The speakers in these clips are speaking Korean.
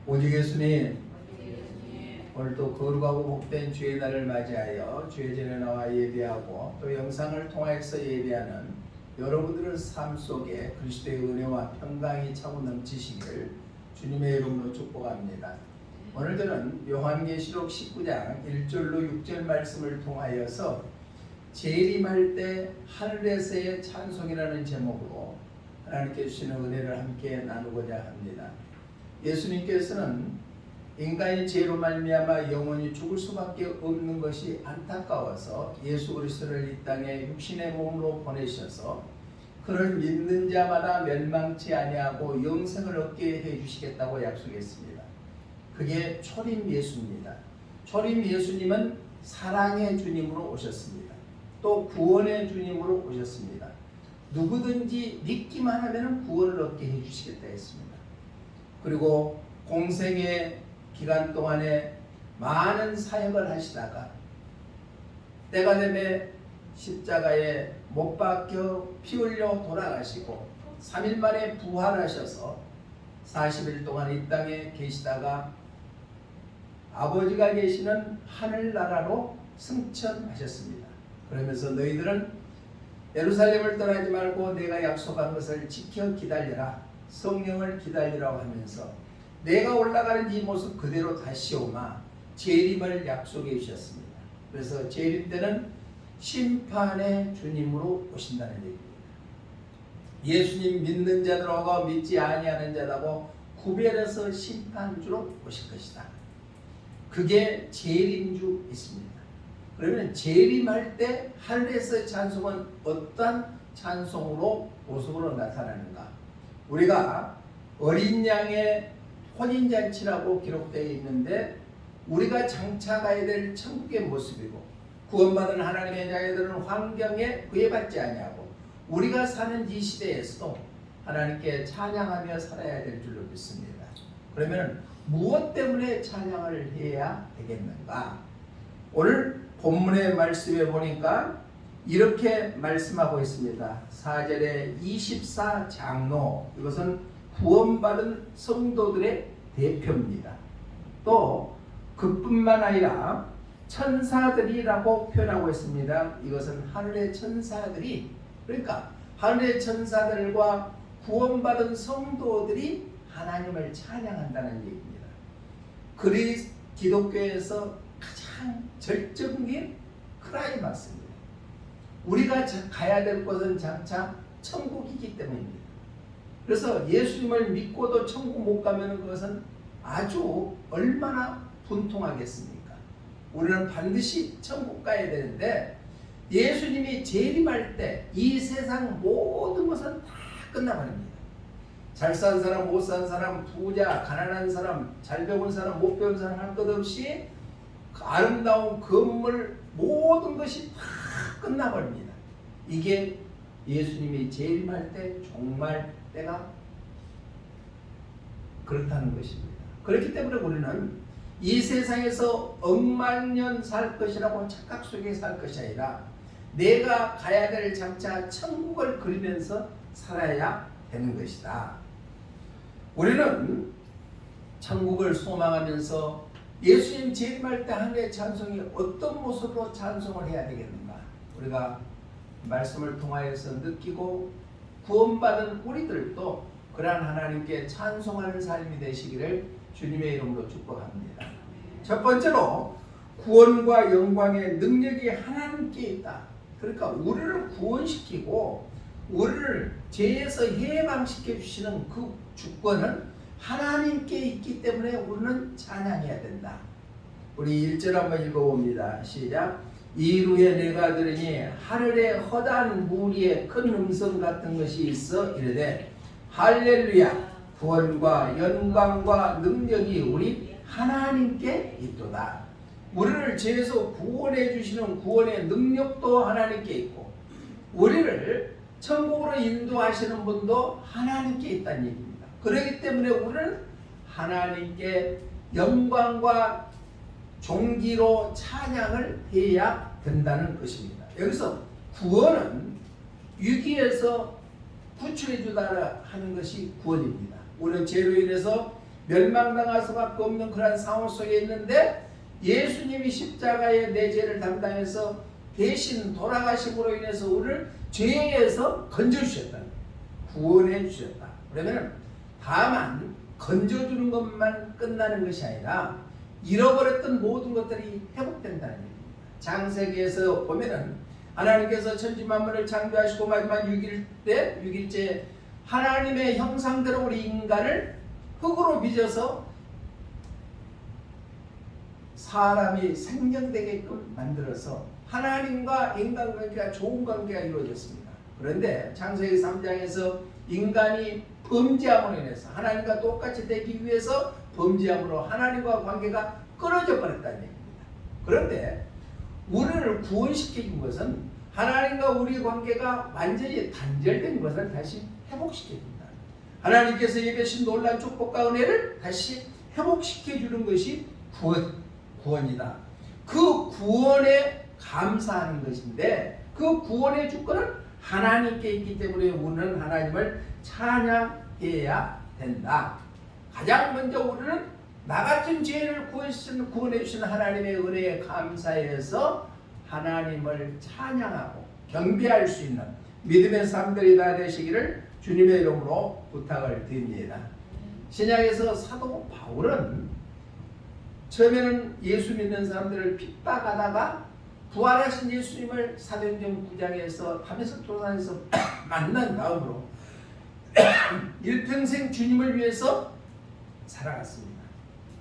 오직 예수님, 오늘도 거룩하고 복된 주의 날을 맞이하여 주의 전에 나와 예배하고 또 영상을 통해서 예배하는 여러분들의 삶 속에 그리스도의 은혜와 평강이 차고 넘치시기를 주님의 이름으로 축복합니다. 오늘들은 요한계시록 19장 1절로 6절 말씀을 통하여서 재림할 때 하늘에서의 찬송이라는 제목으로 하나님께 주시는 은혜를 함께 나누고자 합니다. 예수님께서는 인간의 죄로 말미암아 영원히 죽을 수밖에 없는 것이 안타까워서 예수 그리스도를 이 땅에 육신의 몸으로 보내셔서 그를 믿는 자마다 멸망치 아니하고 영생을 얻게 해주시겠다고 약속했습니다. 그게 초림 예수입니다. 초림 예수님은 사랑의 주님으로 오셨습니다. 또 구원의 주님으로 오셨습니다. 누구든지 믿기만 하면 구원을 얻게 해주시겠다 했습니다. 그리고 공생의 기간 동안에 많은 사역을 하시다가 때가 되매 십자가에 못 박혀 피 흘려 돌아가시고 3일 만에 부활하셔서 40일 동안 이 땅에 계시다가 아버지가 계시는 하늘나라로 승천하셨습니다. 그러면서 너희들은 예루살렘을 떠나지 말고 내가 약속한 것을 지켜 기다려라. 성령을 기다리라고 하면서 내가 올라가는 이 모습 그대로 다시 오마 재림을 약속해 주셨습니다. 그래서 재림 때는 심판의 주님으로 오신다는 얘기입니다. 예수님 믿는 자들하고 믿지 아니하는 자들하고 구별해서 심판주로 오실 것이다. 그게 재림주 있습니다. 그러면 재림할 때 하늘에서 찬송은 어떤 찬송으로 모습으로 나타나는가? 우리가 어린 양의 혼인잔치라고 기록되어 있는데 우리가 장차 가야 될 천국의 모습이고 구원받은 하나님의 자녀들은 환경에 구애받지 아니하고 우리가 사는 이 시대에서도 하나님께 찬양하며 살아야 될 줄로 믿습니다. 그러면 무엇 때문에 찬양을 해야 되겠는가? 오늘 본문의 말씀에 보니까 이렇게 말씀하고 있습니다. 4절에 24장로, 이것은 구원받은 성도들의 대표입니다. 또 그뿐만 아니라 천사들이라고 표현하고 있습니다. 이것은 하늘의 천사들이, 그러니까 하늘의 천사들과 구원받은 성도들이 하나님을 찬양한다는 얘기입니다. 기독교에서 가장 절정적인 클라이막스입니다. 우리가 가야 될 곳은 장차 천국이기 때문입니다. 그래서 예수님을 믿고도 천국 못 가면 그것은 아주 얼마나 분통하겠습니까? 우리는 반드시 천국 가야 되는데 예수님이 재림할 때 이 세상 모든 것은 다 끝나버립니다. 잘 산 사람, 못 산 사람, 부자, 가난한 사람, 잘 배운 사람, 못 배운 사람 할 것 없이 아름다운 건물 모든 것이 다 끝나버립니다. 이게 예수님이 재림할 때 정말 때가 그렇다는 것입니다. 그렇기 때문에 우리는 이 세상에서 억만년 살 것이라고 착각 속에 살 것이 아니라 내가 가야 될 장차 천국을 그리면서 살아야 되는 것이다. 우리는 천국을 소망하면서 예수님 재림할 때 하늘의 찬송이 어떤 모습으로 찬송을 해야 되겠는가? 우리가 말씀을 통하여서 느끼고 구원받은 우리들도 그러한 하나님께 찬송하는 삶이 되시기를 주님의 이름으로 축복합니다. 첫 번째로 구원과 영광의 능력이 하나님께 있다. 그러니까 우리를 구원시키고 우리를 죄에서 해방시켜 주시는 그 주권은 하나님께 있기 때문에 우리는 찬양해야 된다. 우리 1절 한번 읽어봅니다. 시작. 이후에 내가 들으니 하늘에 허다한 무리의 큰 음성 같은 것이 있어 이르되 할렐루야 구원과 영광과 능력이 우리 하나님께 있도다. 우리를 죄에서 구원해 주시는 구원의 능력도 하나님께 있고 우리를 천국으로 인도하시는 분도 하나님께 있다는 얘기입니다. 그렇기 때문에 우리는 하나님께 영광과 존귀로 찬양을 해야 된다는 것입니다. 여기서 구원은 위기에서 구출해 주다 하는 것이 구원입니다. 우리는 죄로 인해서 멸망당할 수밖에 없는 그런 상황 속에 있는데 예수님이 십자가의 내 죄를 담당해서 대신 돌아가심으로 인해서 우리를 죄에서 건져주셨다. 구원해 주셨다. 그러면 다만 건져주는 것만 끝나는 것이 아니라 잃어버렸던 모든 것들이 회복된다는 얘기입니다. 창세기에서 보면은 하나님께서 천지만물을 창조하시고 마지막 6일째 하나님의 형상대로 우리 인간을 흙으로 빚어서 사람이 생명되게끔 만들어서 하나님과 인간관계가 좋은 관계가 이루어졌습니다. 그런데 창세기 3장에서 인간이 범죄함으로 인해서 하나님과 똑같이 되기 위해서 범죄함으로 하나님과 관계가 끊어져 버렸다는 얘기입니다. 그런데 우리를 구원시켜준 것은 하나님과 우리 관계가 완전히 단절된 것을 다시 회복시켜준다. 하나님께서 예배신 놀라운 축복과 은혜를 다시 회복시켜주는 것이 구원이다. 그 구원에 감사하는 것인데 그 구원의 주권은 하나님께 있기 때문에 우리는 하나님을 찬양해야 된다. 가장 먼저 우리는 나 같은 죄인을 구원해 주신 하나님의 은혜에 감사해서 하나님을 찬양하고 경배할 수 있는 믿음의 사람들이 다 되시기를 주님의 이름으로 부탁을 드립니다. 신약에서 사도 바울은 처음에는 예수 믿는 사람들을 핍박하다가 부활하신 예수님을 사도행전 9장에서 다메섹 도상에서 만난 다음으로 일평생 주님을 위해서 살아갔습니다.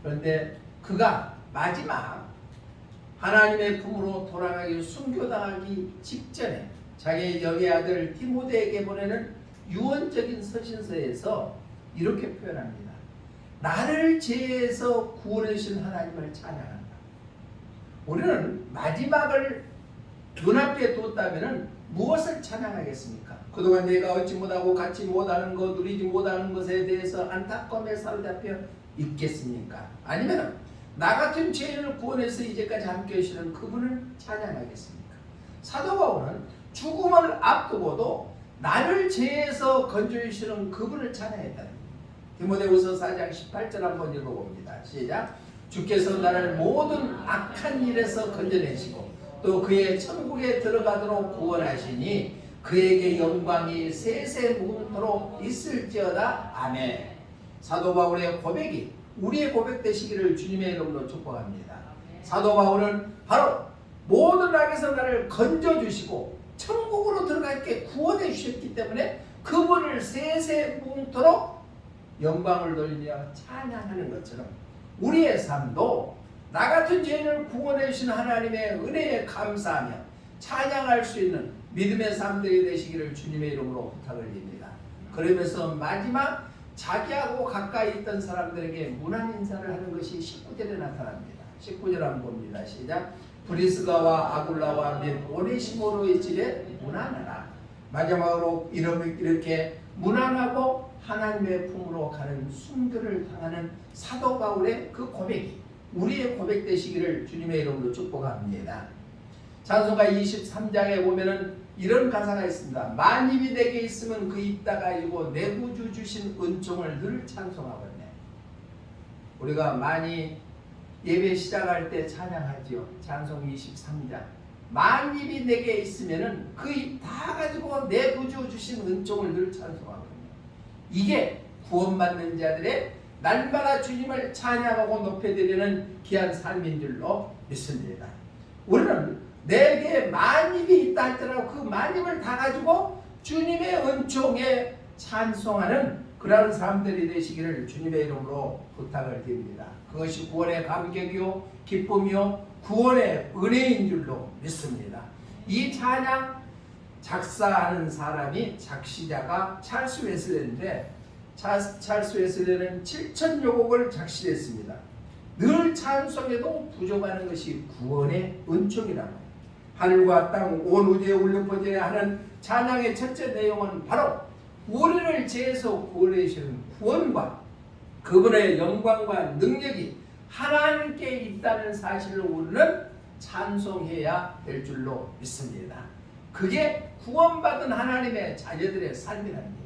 그런데 그가 마지막 하나님의 품으로 돌아가기 순교당하기 직전에 자기의 영의 아들 디모데에게 보내는 유언적인 서신서에서 이렇게 표현합니다. 나를 죄에서 구원해 주신 하나님을 찬양한다. 우리는 마지막을 눈앞에 뒀다면 무엇을 찬양하겠습니까? 그동안 내가 얻지 못하고 갖지 못하는 것, 누리지 못하는 것에 대해서 안타까움에 사로잡혀 있겠습니까? 아니면 나 같은 죄인을 구원해서 이제까지 함께 하시는 그분을 찬양하겠습니까? 사도 바울은 죽음을 앞두고도 나를 죄에서 건져주시는 그분을 찬양했다는 디모데후서 4장 18절 한번 읽어봅니다. 시작. 주께서 나를 모든 악한 일에서 건져내시고 또 그의 천국에 들어가도록 구원하시니 그에게 영광이 세세무궁토록 있을지어다. 아멘. 사도 바울의 고백이 우리의 고백 되시기를 주님의 이름으로 축복합니다. 사도 바울은 바로 모든 악에서 나를 건져주시고 천국으로 들어갈게 구원해 주셨기 때문에 그분을 세세무궁토록 영광을 돌리며 찬양하는 것처럼 우리의 삶도 나 같은 죄인을 구원해 주신 하나님의 은혜에 감사하며 찬양할 수 있는 믿음의 삶들이 되시기를 주님의 이름으로 부탁을 드립니다. 그러면서 마지막 자기하고 가까이 있던 사람들에게 문안 인사를 하는 것이 19절에 나타납니다. 19절 한번 봅니다. 시작. 브리스가와 아굴라와 및 오네시모로의 집에 문안하라. 마지막으로 이렇게 문안하고 하나님의 품으로 가는 순교를 당하는 사도 바울의 그 고백이 우리의 고백 되시기를 주님의 이름으로 축복합니다. 찬송가 23장에 보면은 이런 가사가 있습니다. 만입이 내게 있으면 그 입 닫아이고 내 구주 주신 은총을 늘 찬송하겠네. 우리가 많이 예배 시작할 때 찬양하지요. 찬송 23장. 만입이 내게 있으면은 그 입 다 가지고 내 구주 주신 은총을 늘 찬송하겠네. 이게 구원받는 자들의 날마다 주님을 찬양하고 높여드리는 귀한 삶인 줄로 믿습니다. 우리는 내게 만입이 있다 할지라도 그 만입을 다 가지고 주님의 은총에 찬송하는 그런 사람들이 되시기를 주님의 이름으로 부탁을 드립니다. 그것이 구원의 감격이요 기쁨이요 구원의 은혜인 줄로 믿습니다. 이 찬양 작사하는 사람이 작시자가 찰스 웨슬레인데 찰스 웨슬레는 7,000여 곡을 작시했습니다. 늘 찬송에도 부족하는 것이 구원의 은총이라고. 하늘과 땅 온 우주에 울려 퍼져야 하는 찬양의 첫째 내용은 바로 우리를 죄에서 구원해 주시는 구원과 그분의 영광과 능력이 하나님께 있다는 사실을 우리는 찬송해야 될 줄로 믿습니다. 그게 구원받은 하나님의 자녀들의 삶이라는 얘기죠.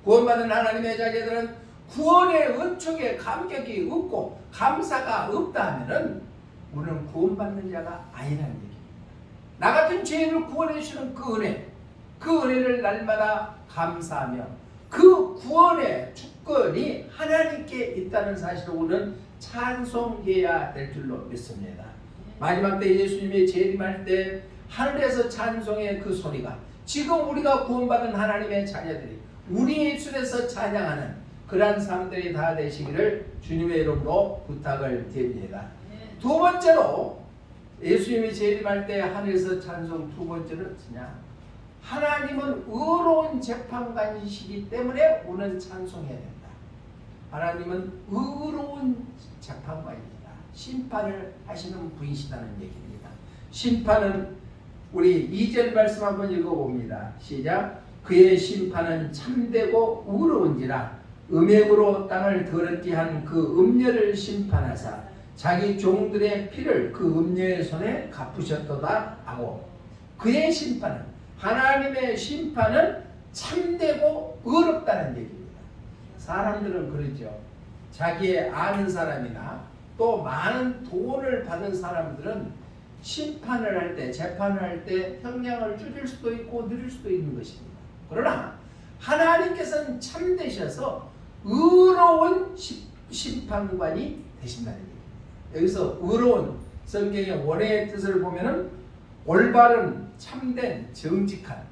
구원받은 하나님의 자녀들은 구원의 은총에 감격이 없고 감사가 없다 하면은 우리는 구원받는 자가 아니라는 얘기입니다. 나 같은 죄인을 구원해 주시는 그 은혜를 날마다 감사하며 그 구원의 주권이 하나님께 있다는 사실을 우리는 찬송해야 될 줄로 믿습니다. 마지막 때 예수님이 재림할 때 하늘에서 찬송의 그 소리가 지금 우리가 구원받은 하나님의 자녀들이 우리의 입술에서 찬양하는 그러한 삶들이 다 되시기를 주님의 이름으로 부탁을 드립니다. 두 번째로 예수님이 재림할 때 하늘에서 찬송 두 번째는 뭐냐? 하나님은 의로운 재판관이시기 때문에 우리는 찬송해야 된다. 하나님은 의로운 재판관입니다. 심판을 하시는 분이시다는 얘기입니다. 심판은 우리 2절 말씀 한번 읽어봅니다. 시작. 그의 심판은 참되고 의로운지라 음행으로 땅을 더럽게 한 그 음녀를 심판하사 자기 종들의 피를 그 음녀의 손에 갚으셨도다 하고 그의 심판은 하나님의 심판은 참되고 의롭다는 얘기입니다. 사람들은 그러죠. 자기의 아는 사람이나 또 많은 돈을 받은 사람들은 심판을 할 때, 재판을 할 때 형량을 줄일 수도 있고 늘릴 수도 있는 것입니다. 그러나 하나님께서는 참되셔서 의로운 심판관이 되신다는 얘기입니다. 여기서 의로운 성경의 원어의 뜻을 보면은 올바른, 참된, 정직한,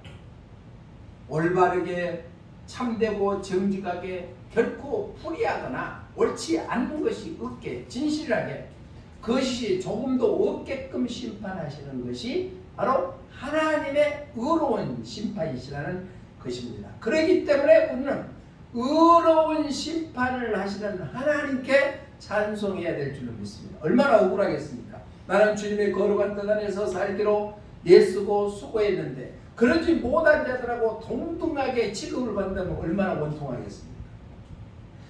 올바르게 참되고 정직하게 결코 불의하거나 옳지 않는 것이 없게 진실하게 그것이 조금도 없게끔 심판하시는 것이 바로 하나님의 의로운 심판이시라는 것입니다. 그렇기 때문에 우리는 의로운 심판을 하시는 하나님께 찬송해야 될 줄로 믿습니다. 얼마나 억울하겠습니까? 나는 주님의 거룩한 뜻 안에서 살기로 애쓰고 수고했는데 그러지 못한 자들하고 동등하게 취급을 받는다면 얼마나 원통하겠습니까?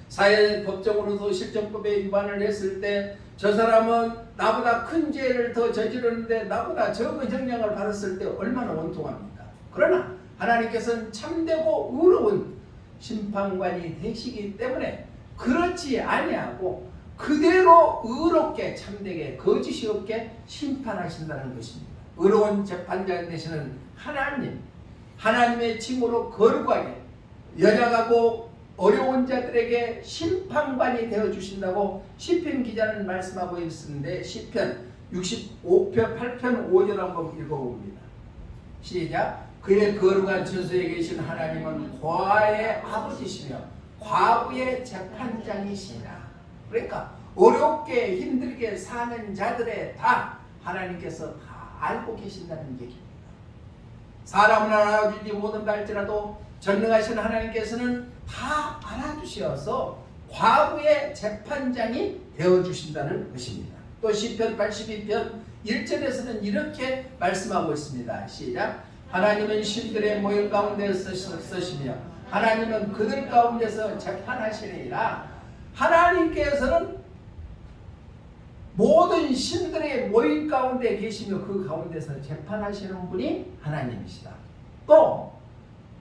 사회 법정으로도 실정법에 위반을 했을 때 저 사람은 나보다 큰 죄를 더 저지르는데 나보다 적은 형량을 받았을 때 얼마나 원통합니까? 그러나 하나님께서는 참되고 의로운 심판관이 되시기 때문에 그렇지 아니하고 그대로 의롭게 참되게 거짓이 없게 심판하신다는 것입니다. 의로운 재판장 되시는 하나님, 하나님의 칭호로 거룩하게 연약하고 어려운 자들에게 심판관이 되어주신다고 시편 기자는 말씀하고 있는데 시편 65편 8편 5절 한번 읽어봅니다. 시작. 그의 거룩한 저수에 계신 하나님은 고아의 아버지시며 과부의 재판장이시라. 그러니까 어렵게 힘들게 사는 자들의 다 하나님께서 다 알고 계신다는 얘기입니다. 사람은 알아주지 못한다 할지라도 전능하신 하나님께서는 다 알아주셔서 과부의 재판장이 되어주신다는 것입니다. 또 시편 82편 1절에서는 이렇게 말씀하고 있습니다. 시작. 하나님은 신들의 모임 가운데 서시며 하나님은 그들 가운데서 재판하시리라. 하나님께서는 모든 신들의 모임 가운데 계시며 그 가운데서 재판하시는 분이 하나님이시다. 또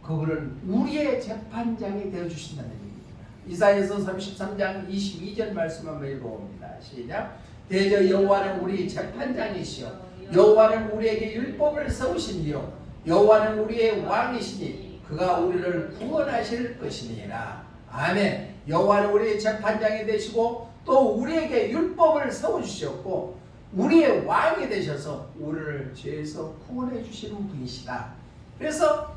그분은 우리의 재판장이 되어주신다는 얘기입니다. 이사야서 33장 22절 말씀 한번 읽어봅니다. 시작. 대저 여호와는 우리 재판장이시요 여호와는 우리에게 율법을 세우시니요 여호와는 우리의 왕이시니 그가 우리를 구원하실 것이니라. 아멘. 여호와는 우리의 재판장이 되시고 또 우리에게 율법을 세워주셨고 우리의 왕이 되셔서 우리를 죄에서 구원해 주시는 분이시다. 그래서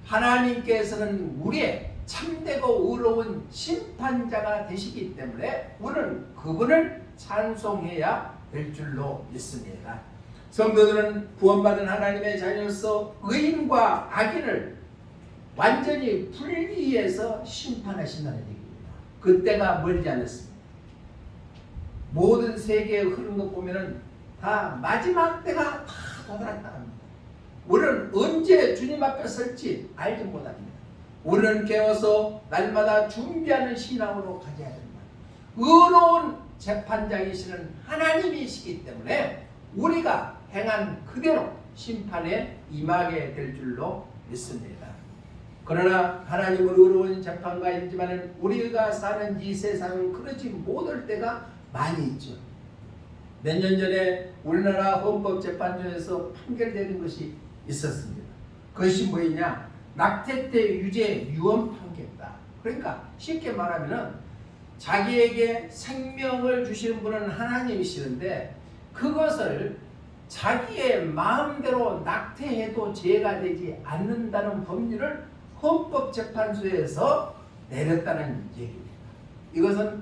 하나님께서는 우리의 참되고 의로운 심판자가 되시기 때문에 우리는 그분을 찬송해야 될 줄로 믿습니다. 성도들은 구원받은 하나님의 자녀로서 의인과 악인을 완전히 분리해서 심판하신다는 얘기입니다. 그때가 멀지 않았습니다. 모든 세계에 흐르는 것 보면은 다 마지막 때가 다 도달했다 합니다. 우리는 언제 주님 앞에 설지 알지 못합니다. 우리는 깨어서 날마다 준비하는 신앙으로 가져야 됩니다. 의로운 재판장이시는 하나님이시기 때문에 우리가 행한 그대로 심판에 임하게 될 줄로 믿습니다. 그러나 하나님은 의로운 재판관이지만 우리가 사는 이 세상은 그러지 못할 때가 많이 있죠. 몇 년 전에 우리나라 헌법재판소에서 판결되는 것이 있었습니다. 그것이 뭐냐? 낙태 때 유죄 유언 판결이다. 그러니까 쉽게 말하면 자기에게 생명을 주시는 분은 하나님이시는데 그것을 자기의 마음대로 낙태해도 죄가 되지 않는다는 법률을 헌법재판소에서 내렸다는 얘기입니다. 이것은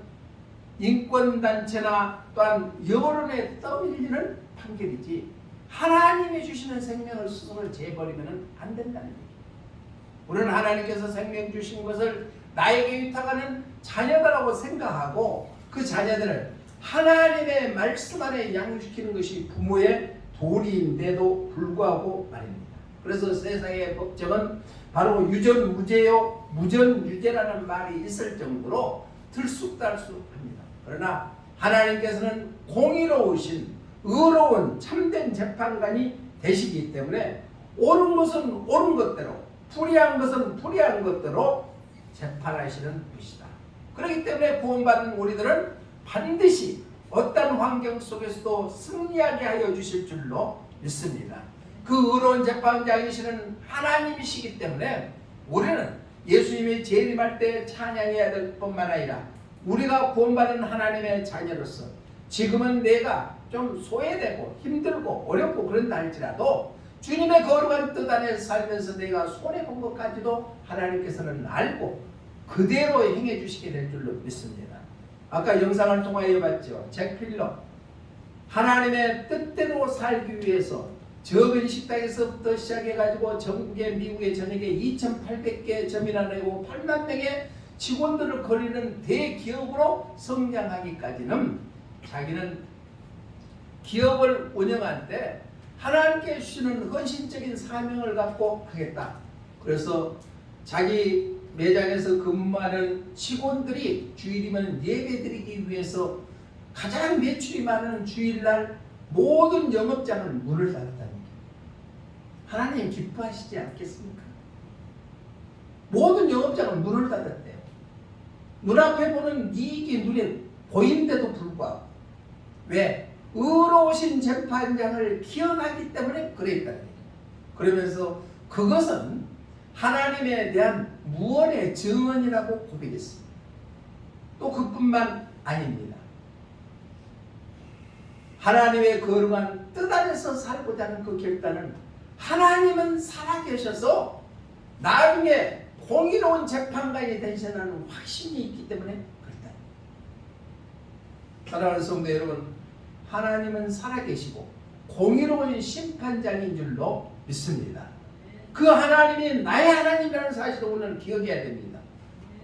인권단체나 또한 여론에 떠밀리는 판결이지 하나님이 주시는 생명을 스스로 재버리면 안 된다는 얘기입니다. 우리는 하나님께서 생명 주신 것을 나에게 위탁하는 자녀다라고 생각하고 그 자녀들을 하나님의 말씀 안에 양육시키는 것이 부모의 도리인데도 불구하고 말입니다. 그래서 세상의 법정은 바로 유전무죄요 무전유죄라는 말이 있을 정도로 들쑥달쑥합니다. 그러나 하나님께서는 공의로우신 의로운 참된 재판관이 되시기 때문에 옳은 것은 옳은 것대로 불의한 것은 불의한 것대로 재판하시는 분이시다. 그렇기 때문에 구원받은 우리들은 반드시 어떤 환경 속에서도 승리하게 하여 주실 줄로 믿습니다. 그 의로운 재판장이시는 하나님이시기 때문에 우리는 예수님이 재림할 때 찬양해야 될 뿐만 아니라 우리가 구원받은 하나님의 자녀로서 지금은 내가 좀 소외되고 힘들고 어렵고 그런다 할지라도 주님의 거룩한 뜻 안에 살면서 내가 손해본 것까지도 하나님께서는 알고 그대로 행해 주시게 될 줄로 믿습니다. 아까 영상을 통하여 봤죠. 잭 필러 하나님의 뜻대로 살기 위해서 적은 식당에서부터 시작해가지고 전국에 미국에 전역에 2,800개 점이나 내고 8만 명의 직원들을 거리는 대기업으로 성장하기까지는 자기는 기업을 운영할 때 하나님께 주시는 헌신적인 사명을 갖고 하겠다. 그래서 자기 매장에서 근무하는 직원들이 주일이면 예배드리기 위해서 가장 매출이 많은 주일날 모든 영업장을 문을 닫았다는 거예요. 하나님 기뻐하시지 않겠습니까? 모든 영업장을 문을 닫았대요. 눈앞에 보는 이익이 눈에 보이는데도 불구하고 왜? 의로우신 재판장을 기억하기 때문에 그랬다는 거예요. 그러면서 그것은 하나님에 대한 무언의 증언이라고 고백했습니다. 또 그뿐만 아닙니다. 하나님의 거룩한 뜻 안에서 살고자 하는 그 결단은 하나님은 살아계셔서 나중에 공의로운 재판관이 되시는 확신이 있기 때문에 그렇다. 사랑하는 성도 여러분, 하나님은 살아계시고 공의로운 심판장인 줄로 믿습니다. 그 하나님이 나의 하나님이라는 사실을 오늘 기억해야 됩니다.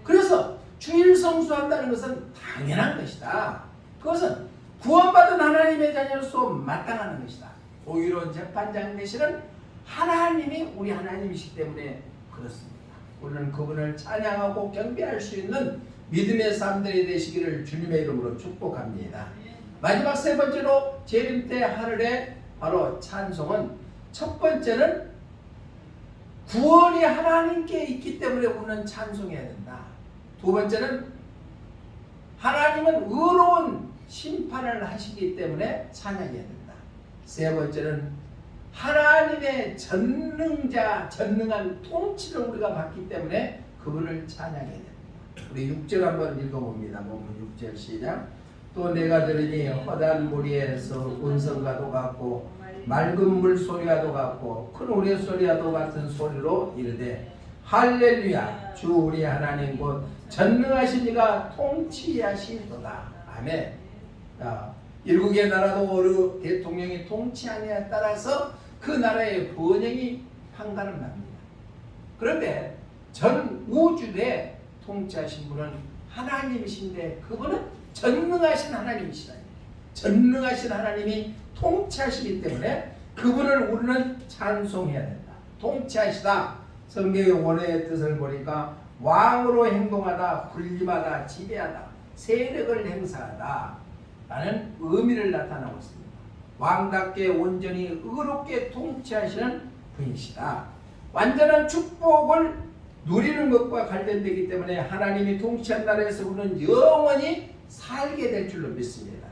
그래서 주일 성수한다는 것은 당연한 것이다. 그것은 구원받은 하나님의 자녀로서 마땅하는 것이다. 공의로운 재판장 되시는 하나님이 우리 하나님이시기 때문에 그렇습니다. 우리는 그분을 찬양하고 경배할 수 있는 믿음의 삶들이 되시기를 주님의 이름으로 축복합니다. 마지막 세 번째로 재림 때 하늘의 바로 찬송은 첫 번째는 구원이 하나님께 있기 때문에 우리는 찬송해야 된다. 두 번째는 하나님은 의로운 심판을 하시기 때문에 찬양해야 된다. 세 번째는 하나님의 전능한 통치를 우리가 받기 때문에 그분을 찬양해야 됩니다. 우리 6절 한번 읽어봅니다. 본문 6절 시작. 또 내가 들으니 허다한 무리에서 운성과도 같고 맑은 물소리와도 같고 큰 우레소리와도 같은 소리로 이르되 할렐루야 주 우리 하나님 곧 전능하신 이가 통치하시도다. 아멘. 일국의 나라도 어느 대통령이 통치하냐에 따라서 그 나라의 번영이 판가름납니다. 그런데 전 우주에 통치하신 분은 하나님이신데 그분은 전능하신 하나님이시다. 전능하신 하나님이 통치하시기 때문에 그분을 우리는 찬송해야 된다. 통치하시다. 성경의 원어의 뜻을 보니까 왕으로 행동하다, 군림하다, 지배하다, 세력을 행사하다 라는 의미를 나타나고 있습니다. 왕답게 온전히 의롭게 통치하시는 분이시다. 완전한 축복을 누리는 것과 관련되기 때문에 하나님이 통치한 나라에서 우리는 영원히 살게 될 줄로 믿습니다.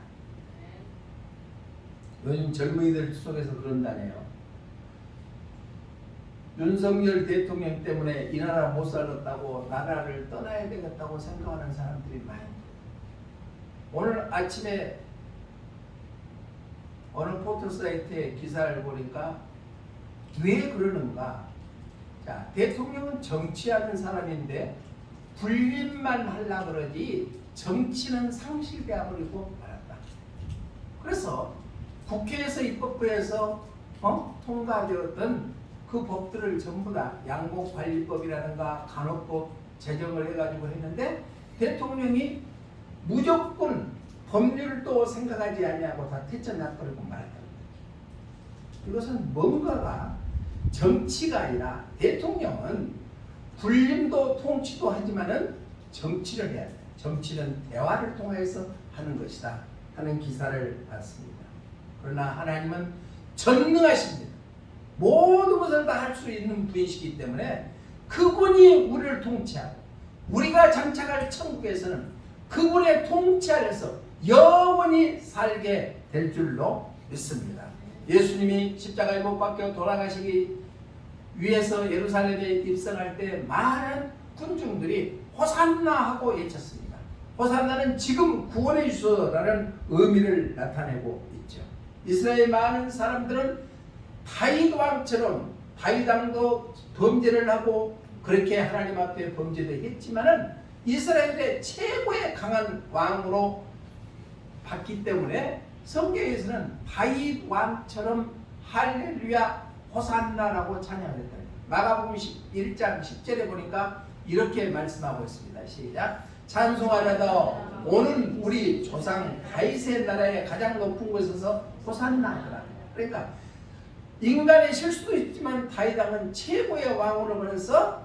요즘 젊은이들 속에서 그런다네요. 윤석열 대통령 때문에 이 나라 못 살겠다고 나라를 떠나야 되겠다고 생각하는 사람들이 많이 있어요. 오늘 아침에 어느 포털사이트에 기사를 보니까 왜 그러는가? 자, 대통령은 정치하는 사람인데 군림만 하려고 그러지 정치는 상실되어 버리고 말았다. 그래서 국회에서 입법부에서 통과되었던 그 법들을 전부 다 양곡관리법이라든가 간호법 제정을 해가지고 했는데 대통령이 무조건 법률도 생각하지 아니하고 다 퇴천해버리고 말았다. 이것은 뭔가가 정치가 아니라 대통령은 군림도 통치도 하지만은 정치를 해야 돼. 정치는 대화를 통해서 하는 것이다 하는 기사를 봤습니다. 그러나 하나님은 전능하십니다. 모든 것을 다 할 수 있는 분이시기 때문에 그분이 우리를 통치하고 우리가 장착할 천국에서는 그분의 통치 아래서 영원히 살게 될 줄로 믿습니다. 예수님이 십자가에 못 박혀 돌아가시기 위해서 예루살렘에 입성할 때 많은 군중들이 호산나 하고 외쳤습니다. 호산나는 지금 구원해 주소서라는 의미를 나타내고 있죠. 이스라엘 많은 사람들은 다윗 왕처럼 다윗 왕도 범죄를 하고 그렇게 하나님 앞에 범죄도 했지만은 이스라엘의 최고의 강한 왕으로 봤기 때문에 성경에서는 다윗 왕처럼 할렐루야 호산나라고 찬양을 했다. 마가복음 1장 10절에 보니까 이렇게 말씀하고 있습니다. 시작. 찬송하려다 오는 우리 조상 다윗의 나라의 가장 높은 곳에서 호산나더라. 그러니까 인간의 실수도 있지만 다윗 왕은 최고의 왕으로 보면서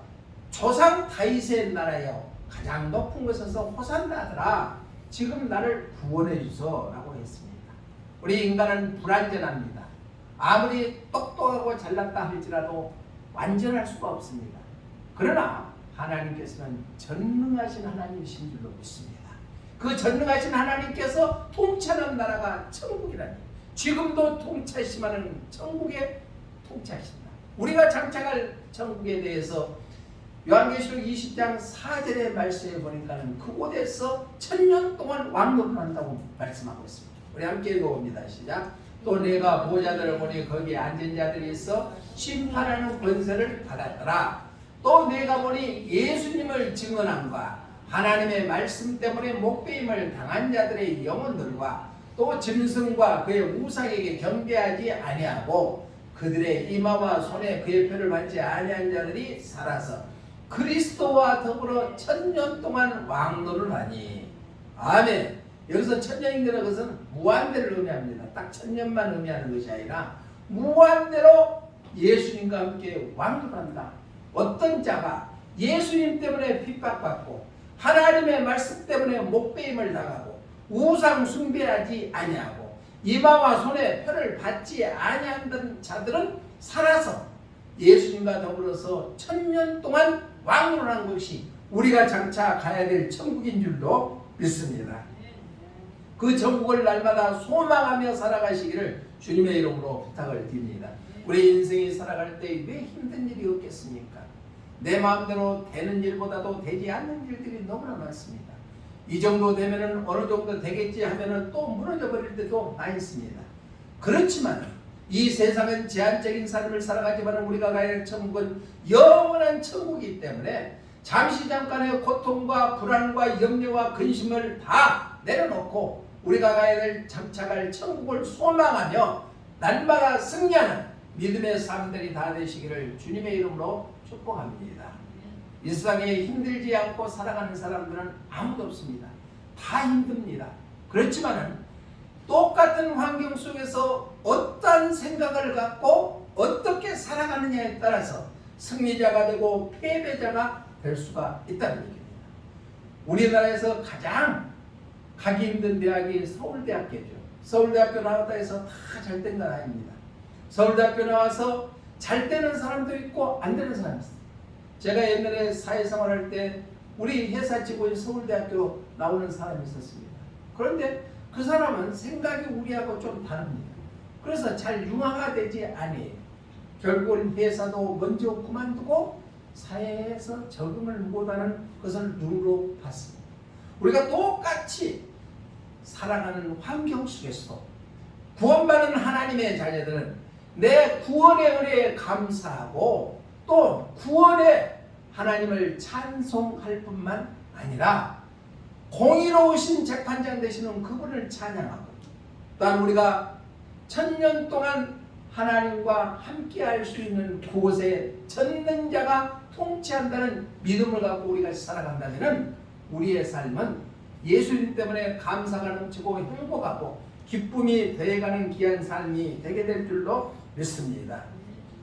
조상 다윗의 나라여 가장 높은 곳에서 호산나더라. 지금 나를 구원해 주소라고 했습니다. 우리 인간은 불완전합니다. 아무리 똑똑하고 잘났다 할지라도 완전할 수가 없습니다. 그러나 하나님께서는 전능하신 하나님이신 줄로 믿습니다. 그 전능하신 하나님께서 통치하는 나라가 천국이라니. 지금도 통치하시면 천국에 통치하신다. 우리가 장착할 천국에 대해서 요한계시록 20장 4절의 말씀에 보니까는 그곳에서 1000년 동안 왕노를 한다고 말씀하고 있습니다. 우리 함께 읽어봅니다. 시작. 또 내가 보좌들을 보니 거기에 앉은 자들이 있어 심판하는 권세를 받았더라. 또 내가 보니 예수님을 증언함과 하나님의 말씀 때문에 목배임을 당한 자들의 영혼들과 또 짐승과 그의 우상에게 경배하지 아니하고 그들의 이마와 손에 그의 표를 받지 아니한 자들이 살아서 그리스도와 더불어 1000년 동안 왕노를 하니. 아멘. 여기서 천년이라는 것은 무한대를 의미합니다. 딱 1000년만 의미하는 것이 아니라 무한대로 예수님과 함께 왕노한다. 어떤 자가 예수님 때문에 핍박받고 하나님의 말씀 때문에 목배임을 당하고 우상 숭배하지 아니하고 이마와 손에 표를 받지 아니하는 자들은 살아서 예수님과 더불어서 1000년 동안 왕노를 한 것이 우리가 장차 가야 될 천국인 줄로 믿습니다. 그 천국을 날마다 소망하며 살아가시기를 주님의 이름으로 부탁을 드립니다. 우리 인생이 살아갈 때 왜 힘든 일이 없겠습니까? 내 마음대로 되는 일보다도 되지 않는 일들이 너무나 많습니다. 이 정도 되면은 어느 정도 되겠지 하면은 또 무너져 버릴 때도 많이 있습니다. 그렇지만 이 세상은 제한적인 삶을 살아가지만 우리가 가야 할 천국은 영원한 천국이기 때문에 잠시 잠깐의 고통과 불안과 염려와 근심을 다 내려놓고 우리가 가야 될 장착할 천국을 소망하며 날마다 승리하는 믿음의 삶들이 다 되시기를 주님의 이름으로 축복합니다. 이 세상에 힘들지 않고 살아가는 사람들은 아무도 없습니다. 다 힘듭니다. 그렇지만은 똑같은 환경 속에서 어떤 생각을 갖고 어떻게 살아가느냐에 따라서 승리자가 되고 패배자가 될 수가 있다는 얘기입니다. 우리나라에서 가장 가기 힘든 대학이 서울대학교죠. 서울대학교 나왔다 해서 다 잘 된 건 아닙니다. 서울대학교 나와서 잘 되는 사람도 있고 안 되는 사람이 있어요. 제가 옛날에 사회생활할 때 우리 회사 직원이 서울대학교 나오는 사람이 있었습니다. 그런데 그 사람은 생각이 우리하고 좀 다릅니다. 그래서 잘 융화가 되지 아니에요. 결국은 회사도 먼저 그만두고 사회에서 적응을 못하는 것을 눈으로 봤습니다. 우리가 똑같이 살아가는 환경 속에서도 구원받은 하나님의 자녀들은 내 구원의 은혜에 감사하고 또 구원의 하나님을 찬송할 뿐만 아니라 공의로우신 재판장 되시는 그분을 찬양하고 또한 우리가 1000년 동안 하나님과 함께 할 수 있는 그곳에 전능자가 통치한다는 믿음을 갖고 우리가 살아간다면 우리의 삶은 예수님 때문에 감사가 넘치고 행복하고 기쁨이 되어가는 귀한 삶이 되게 될 줄로 믿습니다.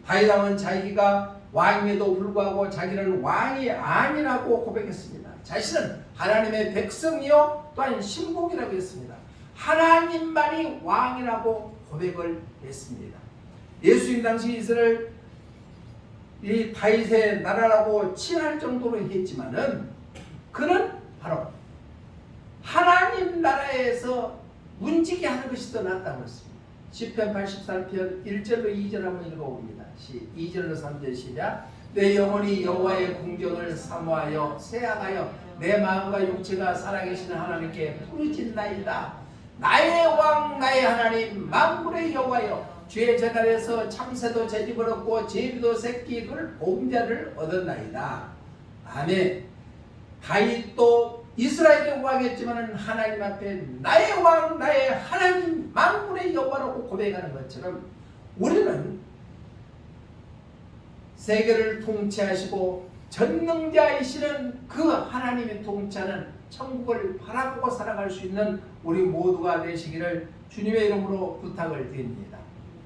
다윗 왕은 자기가 왕임에도 불구하고 자기는 왕이 아니라고 고백했습니다. 자신은 하나님의 백성이요 또한 신복이라고 했습니다. 하나님만이 왕이라고 고백을 했습니다. 예수님 당시 이스라엘 이 다윗의 나라라고 칭할 정도로 했지만은 그는 바로 하나님 나라에서 문지기 하는 것이 더 낫다고 했습니다. 시편 83편 1절로 2절 한번 읽어봅니다. 2절로 3절 시작. 내 영혼이 여호와의 궁정을 사모하여 새하가여 내 마음과 육체가 살아계시는 하나님께 부르짖나이다. 나의 왕 나의 하나님 만군의 여호와여 주의 제단에서 참새도 제집을 얻고 제비도 새끼 둘 보금자를 얻었나이다. 아멘. 다윗도 이스라엘의 왕이었지만 하나님 앞에 나의 왕 나의 하나님 만군의 여호와라고 고백하는 것처럼 우리는 세계를 통치하시고 전능자이시는 그 하나님이 통치하는 천국을 바라보고 살아갈 수 있는 우리 모두가 되시기를 주님의 이름으로 부탁을 드립니다.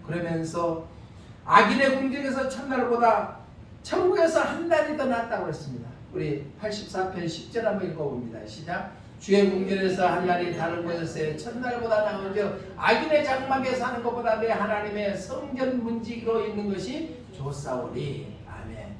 그러면서 악인의 궁정에서 첫날보다 천국에서 한 달이 더 낫다고 했습니다. 우리 84편 10절 한번 읽어봅니다. 시작. 주의 궁전에서 한 날이 다른 곳에서 첫날보다 나은즉 악인의 장막에 사는 것보다 내 하나님의 성전 문지기로 있는 것이 좋사오니. 아멘.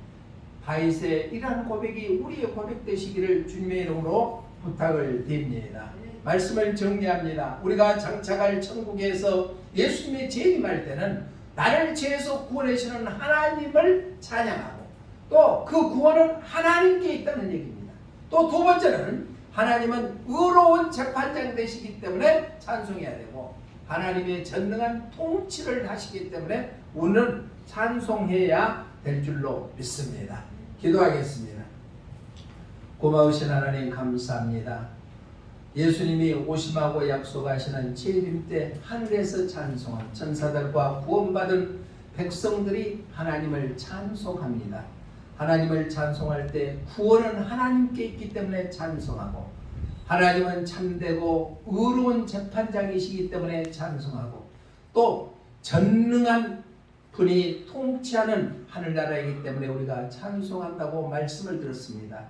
다윗의 이러한 고백이 우리의 고백 되시기를 주님의 이름으로 부탁을 드립니다. 말씀을 정리합니다. 우리가 장차갈 천국에서 예수님의 재림할 때는 나를 죄에서 구원하시는 하나님을 찬양하고 또 그 구원은 하나님께 있다는 얘기입니다. 또 두 번째는 하나님은 의로운 재판장 되시기 때문에 찬송해야 되고 하나님의 전능한 통치를 하시기 때문에 우리는 찬송해야 될 줄로 믿습니다. 기도하겠습니다. 고마우신 하나님 감사합니다. 예수님이 오심하고 약속하시는 재림 때 하늘에서 찬송한 천사들과 구원받은 백성들이 하나님을 찬송합니다. 하나님을 찬송할 때 구원은 하나님께 있기 때문에 찬송하고 하나님은 참되고 의로운 재판장이시기 때문에 찬송하고 또 전능한 분이 통치하는 하늘나라이기 때문에 우리가 찬송한다고 말씀을 들었습니다.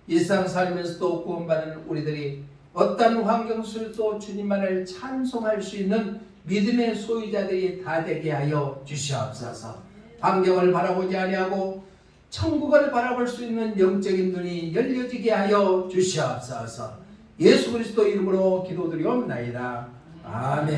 일상 살면서도 구원받은 우리들이 어떤 환경 속에서도 주님만을 찬송할 수 있는 믿음의 소유자들이 다 되게 하여 주시옵소서. 환경을 바라보지 아니하고 천국을 바라볼 수 있는 영적인 눈이 열려지게 하여 주시옵소서. 예수 그리스도 이름으로 기도드리옵나이다. 아멘.